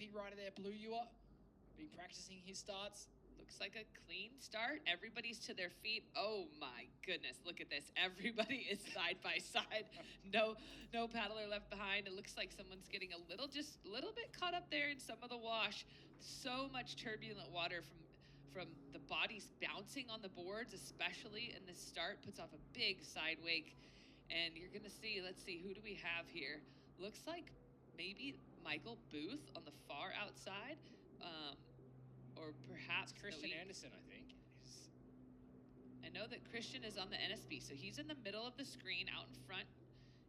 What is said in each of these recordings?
Easy rider there, Blue Ewer. Been practicing his starts. Looks like a clean start. Everybody's to their feet. Oh my goodness, look at this. Everybody is side by side. No paddler left behind. It looks like someone's getting just a little bit caught up there in some of the wash. So much turbulent water from the bodies bouncing on the boards, especially in the start, puts off a big side wake. And you're gonna see, let's see, who do we have here? Looks like maybe Michael Booth on the far outside. Or perhaps Christian Anderson, I think. I know that Christian is on the NSB, so he's in the middle of the screen out in front.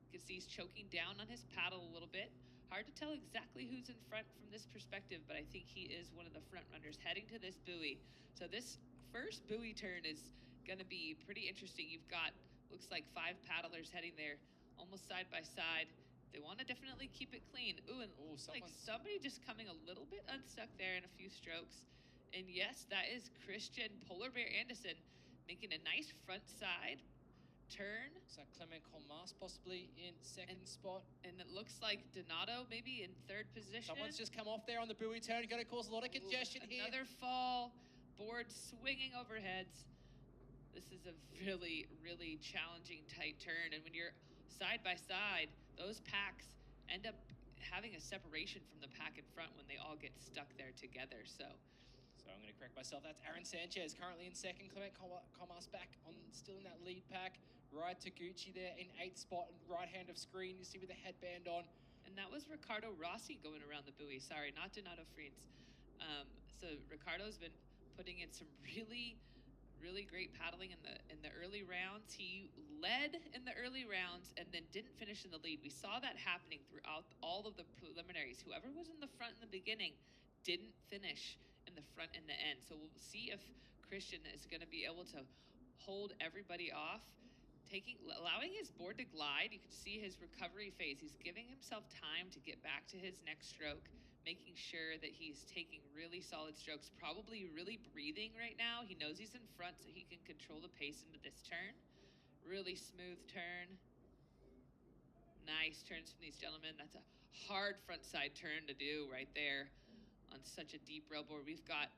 You can see he's choking down on his paddle a little bit. Hard to tell exactly who's in front from this perspective, but I think he is one of the front runners heading to this buoy. So this first buoy turn is going to be pretty interesting. You've got, looks like 5 paddlers heading there, almost side by side. They want to definitely keep it clean. Ooh, and like somebody just coming a little bit unstuck there in a few strokes. And yes, that is Christian Polar Bear Anderson making a nice front side turn. So Clement Colmas possibly in second spot. And it looks like Donato maybe in third position. Someone's just come off there on the buoy turn. Going to cause a lot of congestion here. Another fall, board swinging overheads. This is a really, really challenging tight turn. And when you're side by side, those packs end up having a separation from the pack in front when they all get stuck there together. So I'm going to correct myself. That's Aaron Sanchez currently in second. Clement Comas back on, still in that lead pack. Right Taguchi there in 8th spot, right hand of screen. You see with the headband on. And that was Ricardo Rossi going around the buoy. Sorry, not Donato Friens. So Ricardo's been putting in some really great paddling in the early rounds. He led in the early rounds and then didn't finish in the lead. We saw that happening throughout all of the preliminaries. Whoever was in the front in the beginning didn't finish in the front and the end. So we'll see if Christian is going to be able to hold everybody off, allowing his board to glide. You can see his recovery phase. He's giving himself time to get back to his next stroke, making sure that he's taking really solid strokes, probably really breathing right now. He knows he's in front, so he can control the pace into this turn. Really smooth turn. Nice turns from these gentlemen. That's a hard front side turn to do right there on such a deep rail board. We've got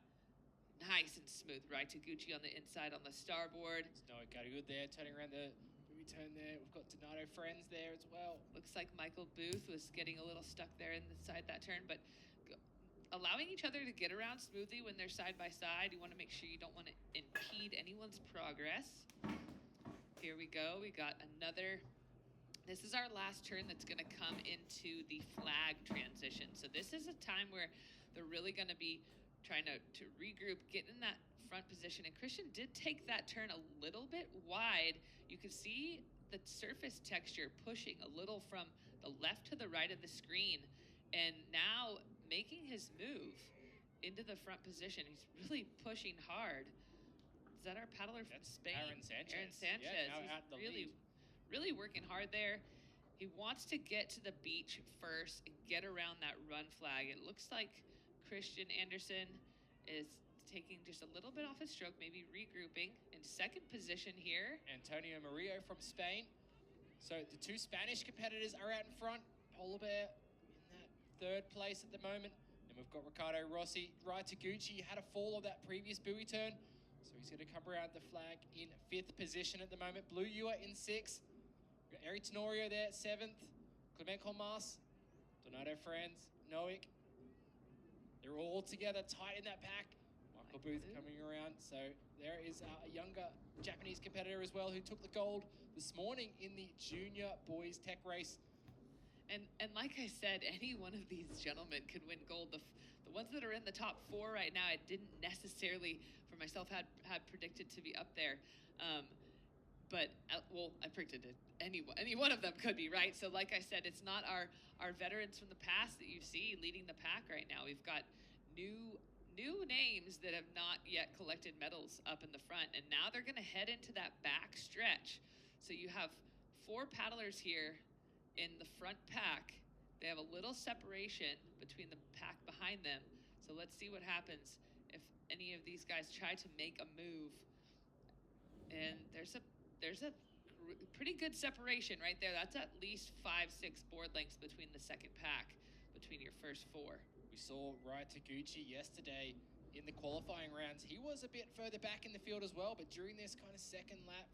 nice and smooth right Taguchi on the inside on the starboard. No, got good there, turning around the buoy turn there. We've got Donato Friends there as well. Looks like Michael Booth was getting a little stuck there inside that turn, but allowing each other to get around smoothly when they're side by side. You want to make sure you don't want to impede anyone's progress. Here we go. We got another. This is our last turn that's going to come into the flag transition. So this is a time where they're really going to be trying to regroup, get in that front position. And Christian did take that turn a little bit wide. You can see the surface texture pushing a little from the left to the right of the screen. And now making his move into the front position. He's really pushing hard. Is that our paddler from Spain? Aaron Sanchez. Aaron Sanchez. Yeah, now He's at the lead. Really working hard there. He wants to get to the beach first and get around that run flag. It looks like Christian Anderson is taking just a little bit off his stroke, maybe regrouping. In second position here, Antonio Murillo from Spain. So the 2 Spanish competitors are out in front. Polar Bear in that 3rd place at the moment. And we've got Ricardo Rossi. Right Taguchi had a fall of that previous buoy turn. So he's going to come around the flag in 5th position at the moment. Blue Ewer in 6th. We've got Eric Tenorio there at 7th. Clement Colmas, Donato Friends, Noik. They're all together tight in that pack. Michael Booth coming around. So there is a younger Japanese competitor as well who took the gold this morning in the junior boys tech race. And like I said, any one of these gentlemen could win gold. The ones that are in the top 4 right now, I didn't necessarily, for myself, had predicted to be up there. But, well, I predicted it. Any one of them could be, right? So like I said, it's not our veterans from the past that you see leading the pack right now. We've got new names that have not yet collected medals up in the front, and now they're going to head into that back stretch. So you have 4 paddlers here in the front pack. They have a little separation between the pack behind them. So let's see what happens if any of these guys try to make a move. And there's a pretty good separation right there. That's at least 5-6 board lengths between the second pack, between your first four. We saw Taguchi yesterday in the qualifying rounds. He was a bit further back in the field as well, but during this kind of second lap,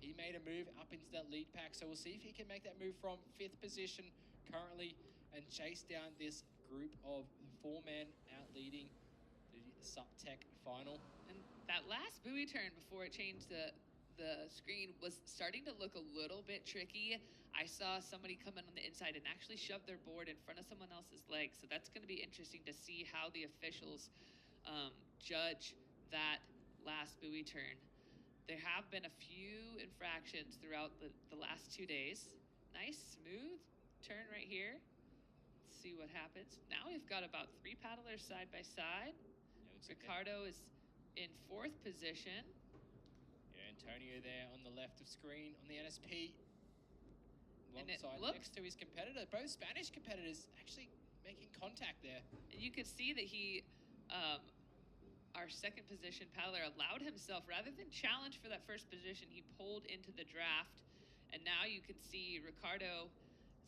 he made a move up into that lead pack. So we'll see if he can make that move from 5th position currently and chase down this group of 4 men out leading the SUP Tech final. And that last buoy turn before it changed the screen was starting to look a little bit tricky. I saw somebody come in on the inside and actually shove their board in front of someone else's leg. So that's going to be interesting to see how the officials judge that last buoy turn. There have been a few infractions throughout the last 2 days. Nice, smooth turn right here. Let's see what happens. Now we've got about 3 paddlers side by side. Ricardo is in 4th position. Yeah, Antonio there on the left of screen on the NSP. Alongside next to his competitor. Both Spanish competitors actually making contact there. And you could see that he, our 2nd position paddler, allowed himself, rather than challenge for that 1st position, he pulled into the draft. And now you can see Ricardo,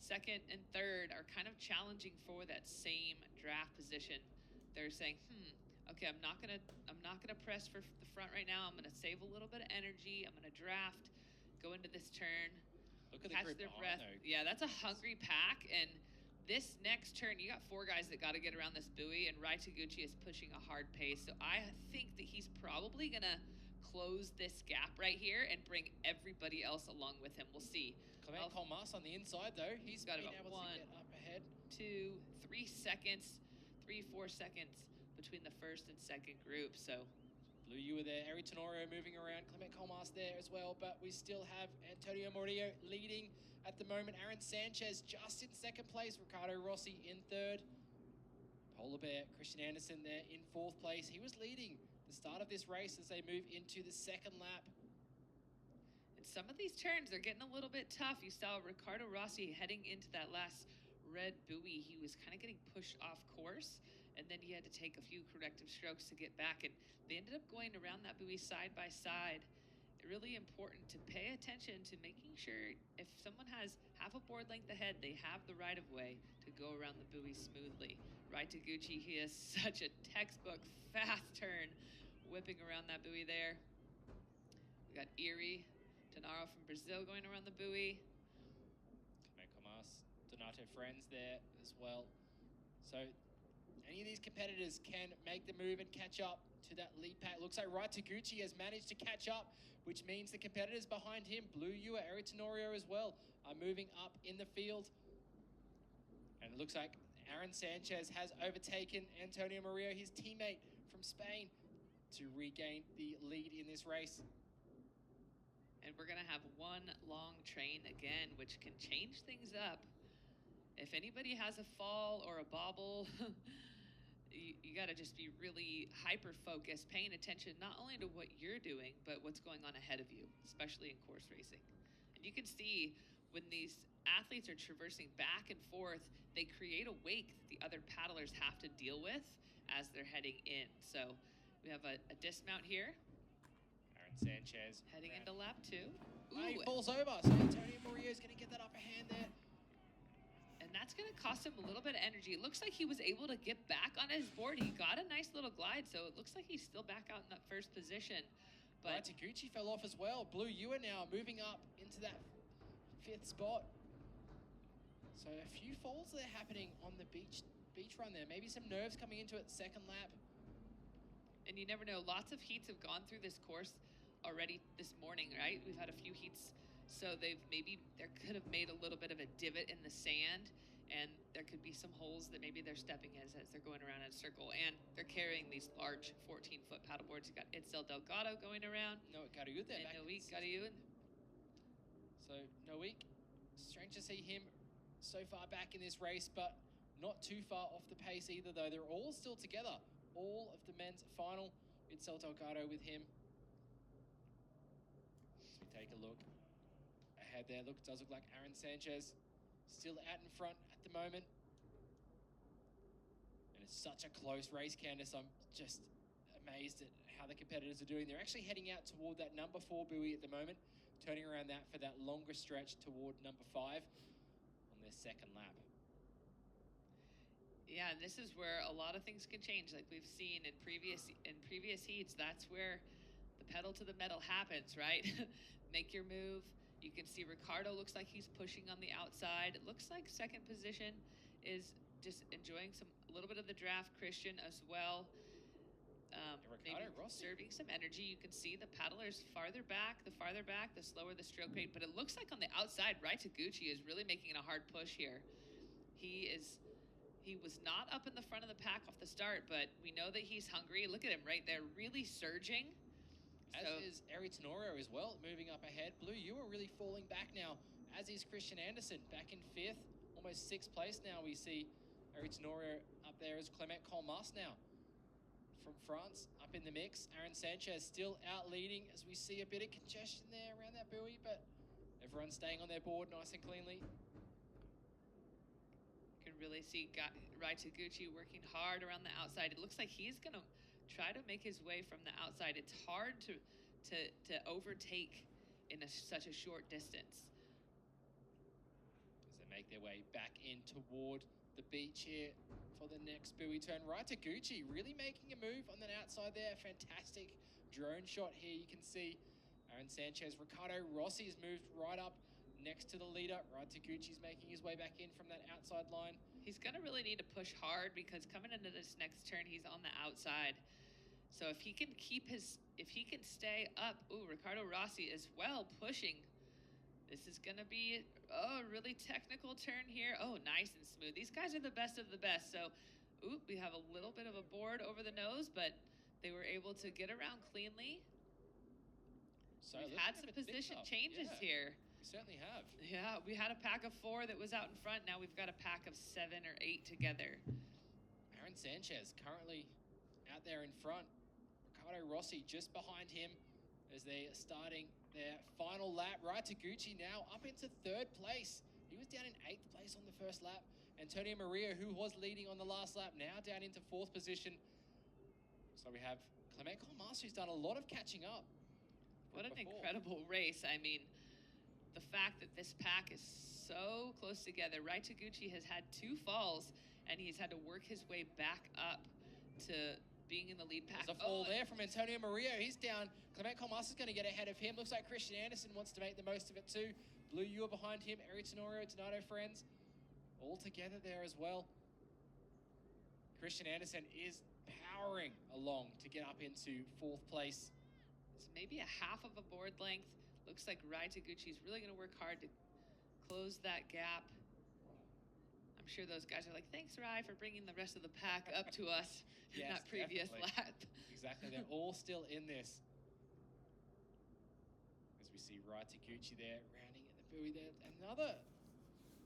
2nd and 3rd, are kind of challenging for that same draft position. They're saying, okay, I'm not gonna press for the front right now. I'm gonna save a little bit of energy. I'm gonna draft, go into this turn. Look at catch the their breath. Yeah, that's a hungry pack. And this next turn, you got 4 guys that got to get around this buoy, and Taguchi is pushing a hard pace. So I think that he's probably going to close this gap right here and bring everybody else along with him. We'll see. Clement Colmas on the inside, though. He's got been about able to get up ahead. 2, 3 seconds, 3-4 seconds between the 1st and 2nd group. So Blue, you were there. Eri Tenorio moving around. Clement Colmas there as well. But we still have Antonio Murillo leading at the moment. Aaron Sanchez just in 2nd place. Ricardo Rossi in 3rd. Polar Bear, Christian Anderson there in 4th place. He was leading the start of this race as they move into the 2nd lap. And some of these turns, they're getting a little bit tough. You saw Ricardo Rossi heading into that last red buoy. He was kind of getting pushed off course, and then he had to take a few corrective strokes to get back. And they ended up going around that buoy side by side. Really important to pay attention to making sure if someone has half a board length ahead, they have the right of way to go around the buoy smoothly. Taguchi, he has such a textbook fast turn, whipping around that buoy there. We got Eri Tenorio from Brazil going around the buoy. Clement Colmas, Donato Friends there as well. So any of these competitors can make the move and catch up to that lead pack. Looks like Taguchi has managed to catch up, which means the competitors behind him, Blue Ewer, Eri Tenorio as well, are moving up in the field. And it looks like Aaron Sanchez has overtaken Antonio Murillo, his teammate from Spain, to regain the lead in this race. And we're going to have one long train again, which can change things up. If anybody has a fall or a bobble, you got to just be really hyper-focused, paying attention not only to what you're doing, but what's going on ahead of you, especially in course racing. And you can see when these athletes are traversing back and forth, they create a wake that the other paddlers have to deal with as they're heading in. So we have a dismount here. Aaron Sanchez heading into lap 2. He falls over, so Antonio Murillo is going to get that upper hand there. And that's going to cost him a little bit of energy. It looks like he was able to get back on his board. He got a nice little glide, so it looks like he's still back out in that 1st position. But Taguchi fell off as well. Blue Ewer now moving up into that 5th spot. So a few falls there happening on the beach run there. Maybe some nerves coming into it 2nd lap. And you never know. Lots of heats have gone through this course already this morning, right? We've had a few heats. So there could have made a little bit of a divot in the sand, and there could be some holes that maybe they're stepping as they're going around in a circle. And they're carrying these large 14-foot paddleboards. You've got Itzel Delgado going around. Noik Gariud there. And Noik Gariud. So Noik, strange to see him so far back in this race, but not too far off the pace either, though. They're all still together. All of the men's final. Itzel Delgado with him. As we take a look ahead there, does look like Aaron Sanchez still out in front at the moment. And it's such a close race, Candice. I'm just amazed at how the competitors are doing. They're actually heading out toward that number 4 buoy at the moment, turning around that for that longer stretch toward number 5 on their 2nd lap. Yeah, and this is where a lot of things can change. Like we've seen in previous heats, that's where the pedal to the metal happens, right? Make your move. You can see Ricardo looks like he's pushing on the outside. It looks like second position is just enjoying a little bit of the draft. Christian as well. Maybe conserving some energy. You can see the paddlers farther back, the slower the stroke rate. But it looks like on the outside, Taguchi is really making a hard push here. He was not up in the front of the pack off the start, but we know that he's hungry. Look at him right there, really surging. As is Eri Tenorio as well, moving up ahead. Blue, you are really falling back now, as is Christian Anderson, back in 5th, almost 6th place now. We see Eri Tenorio up there as Clement Colmas now. From France, up in the mix. Aaron Sanchez still out leading as we see a bit of congestion there around that buoy, but everyone's staying on their board nice and cleanly. You can really see Taguchi working hard around the outside. It looks like he's going to try to make his way from the outside. It's hard to overtake in such a short distance. As they make their way back in toward the beach here for the next buoy turn. Taguchi really making a move on that outside there. Fantastic drone shot here. You can see Aaron Sanchez. Ricardo Rossi has moved right up next to the leader. Taguchi's making his way back in from that outside line. He's going to really need to push hard because coming into this next turn, he's on the outside. So if he can stay up, Ricardo Rossi as well pushing. This is going to be a really technical turn here. Oh, nice and smooth. These guys are the best of the best. So, we have a little bit of a board over the nose, but they were able to get around cleanly. So we've had some position changes here. We certainly have. Yeah, we had a pack of 4 that was out in front. Now we've got a pack of 7 or 8 together. Aaron Sanchez currently out there in front. Ricardo Rossi just behind him as they are starting their final lap. Taguchi now up into 3rd place. He was down in 8th place on the first lap. Antonio Maria, who was leading on the last lap, now down into 4th position. So we have Clement Colmas, who's done a lot of catching up. What an incredible race. I mean, the fact that this pack is so close together. Taguchi has had 2 falls, and he's had to work his way back up to being in the lead pack. There's a fall there from Antonio Maria. He's down. Clement Colmas is going to get ahead of him. Looks like Christian Anderson wants to make the most of it too. Blue, you are behind him. Eri Tenorio, Donato Friends, all together there as well. Christian Anderson is powering along to get up into 4th place. So maybe a half of a board length. Looks like Taguchi is really going to work hard to close that gap. I'm sure those guys are like, thanks, Rai, for bringing the rest of the pack up to us in that previous lap. Exactly. They're all still in this. As we see Taguchi there, rounding at the buoy there.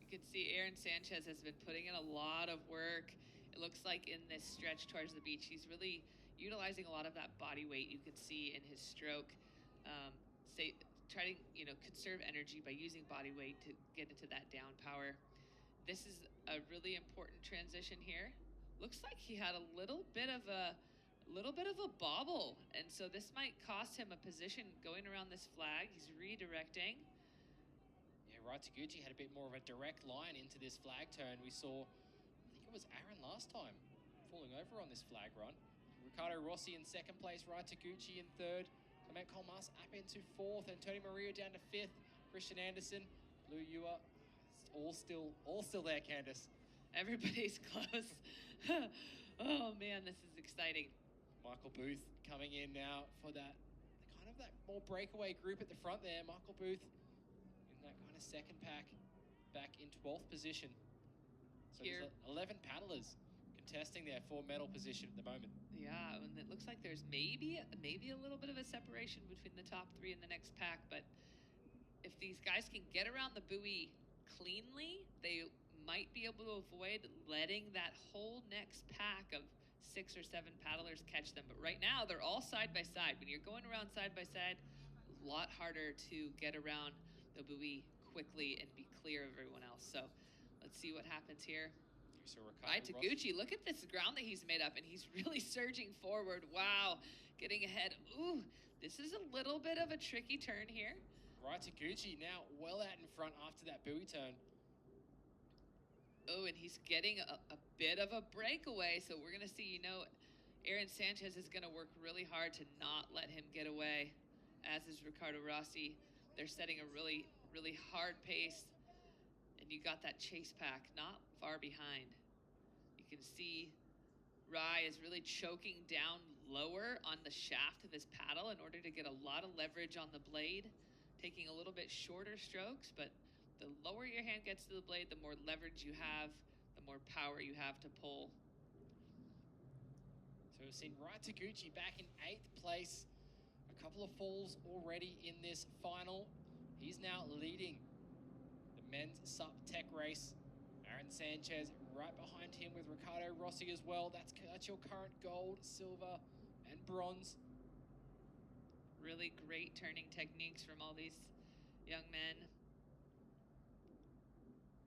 You can see Aaron Sanchez has been putting in a lot of work. It looks like in this stretch towards the beach, he's really utilizing a lot of that body weight you can see in his stroke. Try to conserve energy by using body weight to get into that down power. This is a really important transition here. Looks like he had a little bit of a bobble, and so this might cost him a position going around this flag. He's redirecting. Yeah, Taguchi had a bit more of a direct line into this flag turn. We saw, I think it was Aaron last time, falling over on this flag run. Ricardo Rossi in 2nd place, Taguchi in 3rd. Clement Colmas up into 4th. Antonio Maria down to 5th. Christian Anderson, Blue, you are all still there, Candace. Everybody's close. Oh man, this is exciting. Michael Booth coming in now for that more breakaway group at the front there. Michael Booth in that kind of 2nd pack, back in 12th position. So Here, there's 11 paddlers contesting their 4 medal position at the moment. Yeah, and it looks like there's maybe a little bit of a separation between the top 3 and the next pack, but if these guys can get around the buoy cleanly, they might be able to avoid letting that whole next pack of 6 or 7 paddlers catch them. But right now, they're all side by side. When you're going around side by side, a lot harder to get around the buoy quickly and be clear of everyone else. So let's see what happens here. So Taguchi, look at this ground that he's made up, and he's really surging forward. Wow, getting ahead. Ooh, this is a little bit of a tricky turn here. Taguchi now well out in front after that buoy turn. Oh, and he's getting a bit of a breakaway. So we're going to see, Aaron Sanchez is going to work really hard to not let him get away, as is Ricardo Rossi. They're setting a really, really hard pace. And you got that chase pack not far behind. You can see Rai is really choking down lower on the shaft of his paddle in order to get a lot of leverage on the blade, taking a little bit shorter strokes, but the lower your hand gets to the blade, the more leverage you have, the more power you have to pull. So we've seen Rai Taguchi back in 8th place. A couple of falls already in this final. He's now leading the men's SUP tech race. Aaron Sanchez right behind him with Ricardo Rossi as well. That's your current gold, silver, and bronze. Really great turning techniques from all these young men.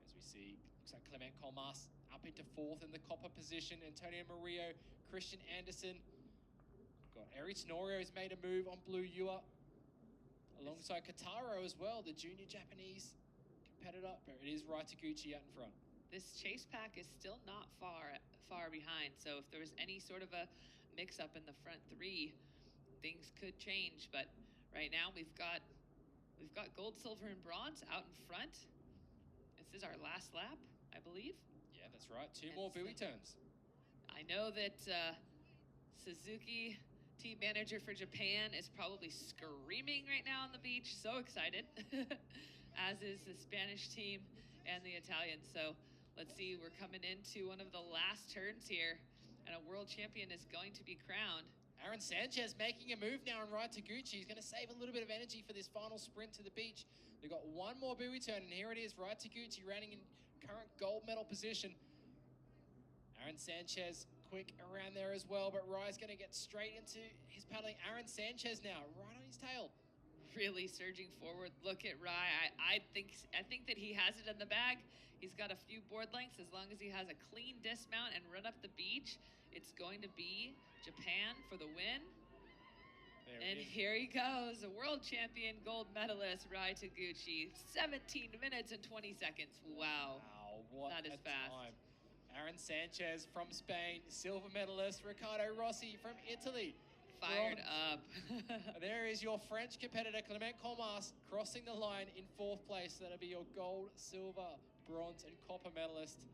As we see, looks like Clement Colmas up into 4th in the copper position. Antonio Murillo, Christian Andersen. Got Eric Tenorio has made a move on Blue Yua. Alongside Kataro as well, the junior Japanese competitor. But it is Rai Taguchi out in front. This chase pack is still not far behind. So if there was any sort of a mix-up in the front 3, things could change. But right now we've got gold, silver, and bronze out in front. This is our last lap, I believe. Yeah, that's right. 2 more buoy turns. I know that Suzuki, team manager for Japan, is probably screaming right now on the beach. So excited, as is the Spanish team and the Italians. So let's see, we're coming into one of the last turns here, and a world champion is going to be crowned. Aaron Sanchez making a move now on Rai Taguchi. He's going to save a little bit of energy for this final sprint to the beach. They've got 1 more buoy turn, and here it is, Rai Taguchi running in current gold medal position. Aaron Sanchez quick around there as well, but Rai's going to get straight into his paddling. Aaron Sanchez now, right on his tail. Really surging forward. Look at Rai. I think that he has it in the bag. He's got a few board lengths. As long as he has a clean dismount and run up the beach, it's going to be Japan for the win. And here he goes, a world champion gold medalist, Rai Taguchi. 17 minutes and 20 seconds. Wow. Wow, what that is a fast. time. Aaron Sanchez from Spain, silver medalist. Ricardo Rossi from Italy. Fired up. There is your French competitor, Clement Colmas, crossing the line in 4th place. That'll be your gold, silver, bronze, and copper medalist.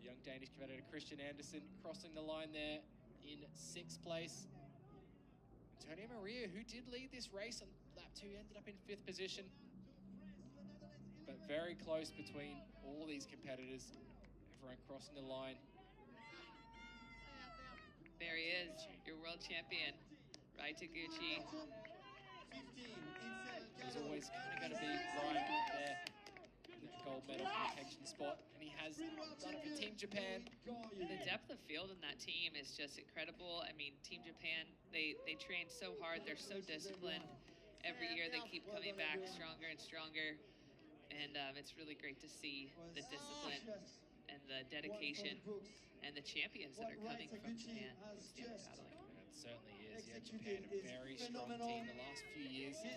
The young Danish competitor, Christian Andersen, crossing the line there in 6th place. Antonio Murillo, who did lead this race on lap 2, ended up in 5th position. But very close between all these competitors. Everyone crossing the line. There he is, your world champion, Rai Taguchi. He's always kind of going to be right there in that gold medal contention spot, and he has done it for Team Japan. The depth of field in that team is just incredible. I mean, Team Japan, they train so hard, they're so disciplined. Every year they keep coming back stronger and stronger, and it's really great to see the discipline and the dedication and the champions that are coming from Japan in stand-up paddling. It certainly is. Yeah, Japan, a very strong team the last few years.